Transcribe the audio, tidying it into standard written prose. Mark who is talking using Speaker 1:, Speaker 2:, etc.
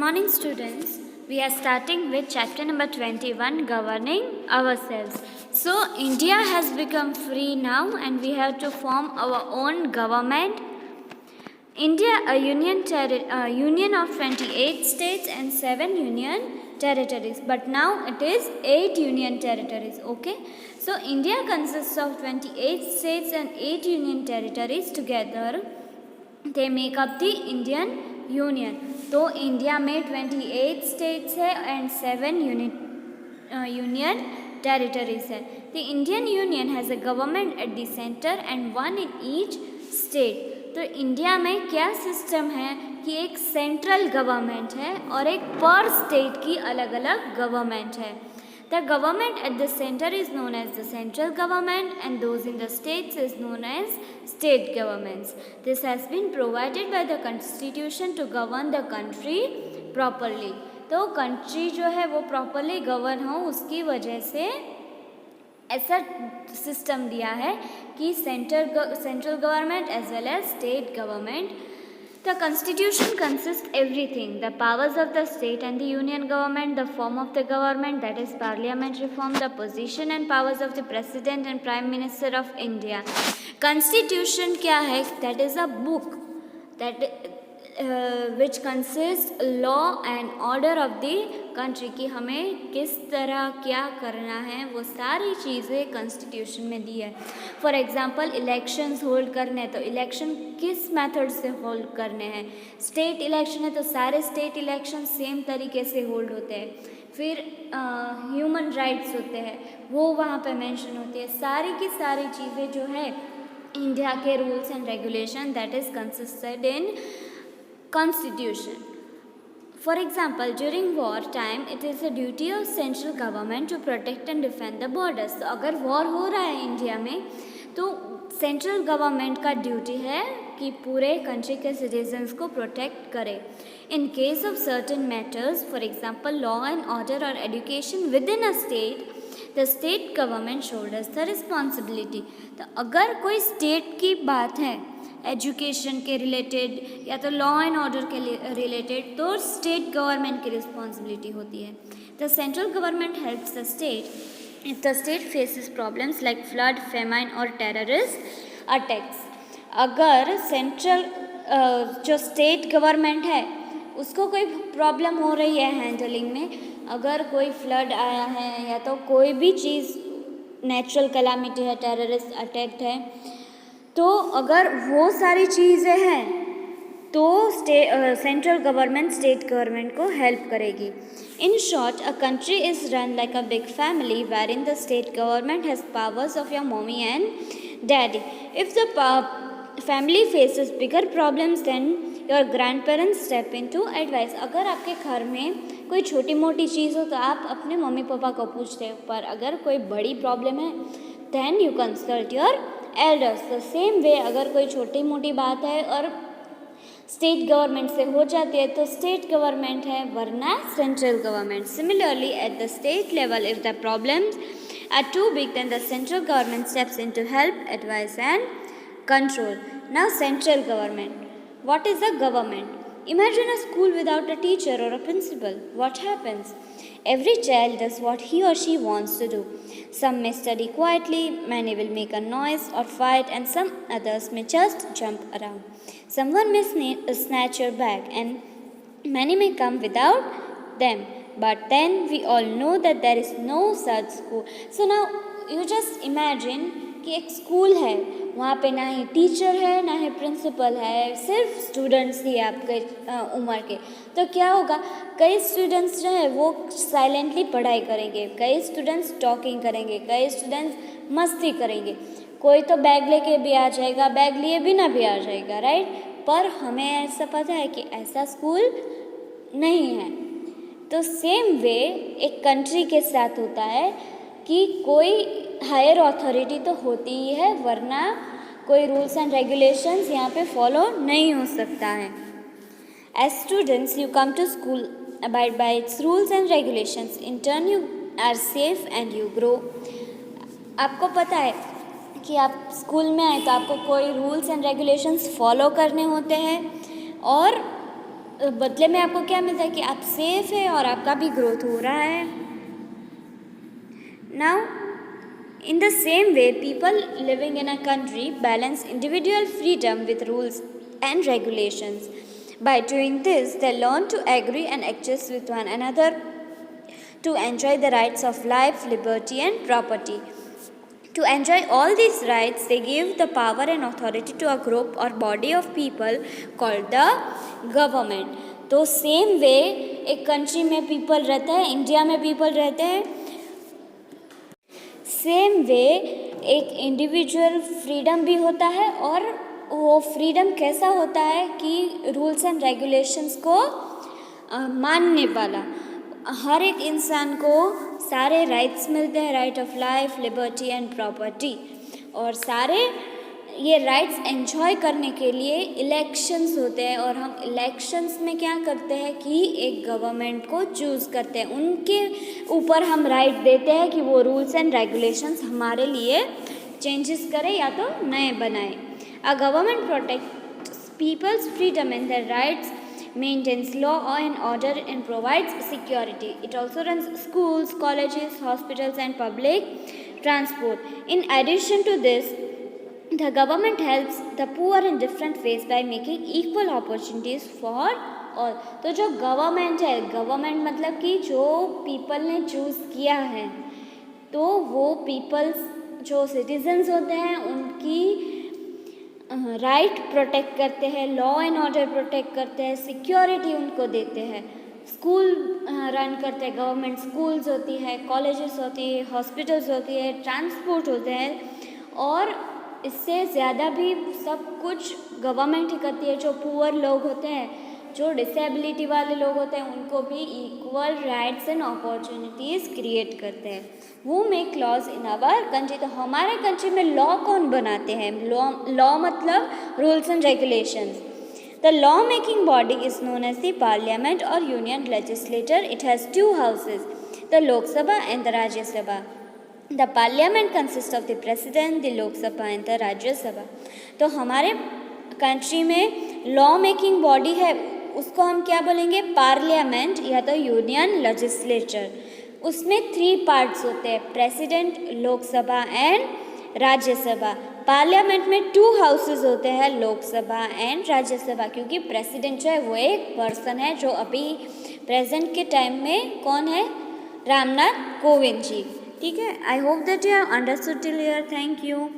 Speaker 1: Morning students, we are starting with chapter number 21, governing ourselves. So India has become free now and we have to form our own government. India, a union of 28 states and 7 union territories, but now it is 8 union territories. Okay, so India consists of 28 states and 8 union territories. Together they make up the Indian Union. तो India में 28 states है and 7 union territories है. The Indian union has a government at the centre and one in each state. तो India में क्या system है कि एक सेंट्रल गवर्नमेंट है और एक पर स्टेट की अलग अलग गवर्नमेंट है. The government at the center is known as the central government and those in the states is known as state governments. This has been provided by the constitution to govern the country properly. तो country जो है वो properly govern हो उसकी वजह से ऐसा system दिया है कि central government as well as state government. The constitution consists everything, the powers of the state and the union government, the form of the government, that is parliamentary form, the position and powers of the president and prime minister of India. Constitution क्या है? That is a book that which consists law and order of the country कि हमें किस तरह क्या करना है वो सारी चीज़ें कॉन्स्टिट्यूशन में दी है. फॉर एग्जांपल इलेक्शंस होल्ड करने हैं तो इलेक्शन किस मेथड से होल्ड करने हैं. स्टेट इलेक्शन है तो सारे स्टेट इलेक्शन सेम तरीके से होल्ड होते हैं. फिर ह्यूमन राइट्स होते हैं वो वहाँ पे मेंशन होती है. सारी की सारी चीज़ें जो है इंडिया के rules and regulation that is consisted in Constitution. For example, during war time, it is the duty of central government to protect and defend the borders. तो अगर war हो रहा है इंडिया में तो सेंट्रल गवर्नमेंट का duty है कि पूरे कंट्री के सिटीजन्स को प्रोटेक्ट करे. In case of certain matters, for example law and order और education within a state, the state government shoulders the responsibility. तो अगर कोई स्टेट की बात है एजुकेशन के रिलेटेड या तो लॉ एंड ऑर्डर के रिलेटेड तो स्टेट गवर्नमेंट की रिस्पॉन्सिबिलिटी होती है. The central government helps the state if the state faces problems like flood, famine और टेररिस्ट अटैक्स. अगर सेंट्रल जो स्टेट गवर्नमेंट है उसको कोई प्रॉब्लम हो रही है हैंडलिंग में, अगर कोई फ्लड आया है या तो कोई भी चीज़ नेचुरल कैलामिटी है, टेररिस्ट अटैक है, तो अगर वो सारी चीज़ें हैं तो सेंट्रल गवर्नमेंट स्टेट गवर्नमेंट को हेल्प करेगी. In short, a country is run like a big family where in the state government has powers of your mummy and daddy. If the family faces bigger problems then your grand parents step in to advice. अगर आपके घर में कोई छोटी मोटी चीज़ हो तो आप अपने मम्मी पापा को पूछते हो, पर अगर कोई बड़ी प्रॉब्लम है then you consult your elders. The same way अगर कोई छोटी मोटी बात है और स्टेट गवर्नमेंट से हो जाती है तो स्टेट गवर्नमेंट है, वरना central government. Similarly at the state level if the problems are too big then the central government steps in to help, advice and control. Now central government. What is a government? Imagine a school without a teacher or a principal. What happens? Every child does what he or she wants to do. Some may study quietly, many will make a noise or fight, and some others may just jump around. Someone may snatch your bag, and many may come without them. But then we all know that there is no such school. So now you just imagine कि एक school है, वहाँ पे ना ही teacher है ना ही principal है, सिर्फ स्टूडेंट्स ही आपके उम्र के. तो क्या होगा, कई स्टूडेंट्स जो है वो साइलेंटली पढ़ाई करेंगे, कई स्टूडेंट्स टॉकिंग करेंगे, कई स्टूडेंट्स मस्ती करेंगे, कोई तो बैग लेके भी आ जाएगा, बैग लिए बिना भी आ जाएगा, राइट. पर हमें ऐसा पता है कि ऐसा स्कूल नहीं है. तो सेम वे एक कंट्री के साथ होता है कि कोई हायर अथॉरिटी तो होती ही है, वरना कोई रूल्स एंड रेगुलेशंस यहाँ पे फॉलो नहीं हो सकता है. As students you come to school, abide by its rules and regulations. In turn you are safe and you grow. आपको पता है कि आप स्कूल में आए तो आपको कोई रूल्स एंड रेगुलेशंस फॉलो करने होते हैं और बदले में आपको क्या मिलता है कि आप सेफ है और आपका भी ग्रोथ हो रहा है. Now in the same way, people living in a country balance individual freedom with rules and regulations. By doing this, they learn to agree and adjust with one another to enjoy the rights of life, liberty, and property. To enjoy all these rights, they give the power and authority to a group or body of people called the government. तो same way एक country में people रहते हैं, India में people रहते हैं, same way एक individual freedom भी होता है. और वो फ्रीडम कैसा होता है कि रूल्स एंड रेगुलेशंस को मानने वाला. हर एक इंसान को सारे राइट्स मिलते हैं, right of life, liberty and property. और सारे ये राइट्स एंजॉय करने के लिए इलेक्शंस होते हैं. और हम इलेक्शंस में क्या करते हैं कि एक गवर्नमेंट को चूज़ करते हैं, उनके ऊपर हम राइट देते हैं कि वो रूल्स एंड रेगुलेशंस हमारे लिए चेंजेस करें या तो नए बनाए. A government protects people's freedom and their rights, maintains law and order and provides security. It also runs schools, colleges, hospitals and public transport. In addition to this, the government helps the poor in different ways by making equal opportunities for all. तो जो government है, government मतलब कि जो people ने choose किया है, तो वो पीपल्स जो सिटीजन्स होते हैं उनकी राइट प्रोटेक्ट करते हैं, लॉ एंड ऑर्डर प्रोटेक्ट करते हैं, सिक्योरिटी उनको देते हैं. स्कूल रन करते हैं, गवर्नमेंट स्कूल्स होती है, कॉलेजेस होती है, हॉस्पिटल्स होती है, ट्रांसपोर्ट होते हैं. और इससे ज़्यादा भी सब कुछ गवर्नमेंट ही करती है. जो पुअर लोग होते हैं, जो डिसेबिलिटी वाले लोग होते हैं, उनको भी equal rights and opportunities create करते हैं. वो make laws in our country. तो हमारे कंट्री में लॉ कौन बनाते हैं? लॉ मतलब rules and regulations. The law making body is known as the Parliament और Union legislator. It has 2 houses, the Lok Sabha and the Rajya Sabha. The Parliament consist of the president, the Lok Sabha and the Rajya सभा. तो हमारे country में law making body है, उसको हम क्या बोलेंगे? पार्लियामेंट या तो यूनियन लेजिस्लेचर. उसमें 3 पार्ट्स होते हैं, president, Lok Sabha and Rajya Sabha. Parliament में 2 हाउसेस होते हैं, लोकसभा एंड राज्यसभा, क्योंकि प्रेसिडेंट जो है वो एक पर्सन है जो अभी प्रेजेंट के टाइम में कौन है? रामनाथ कोविंद जी. ठीक है. I hope that you have understood till here. Thank you.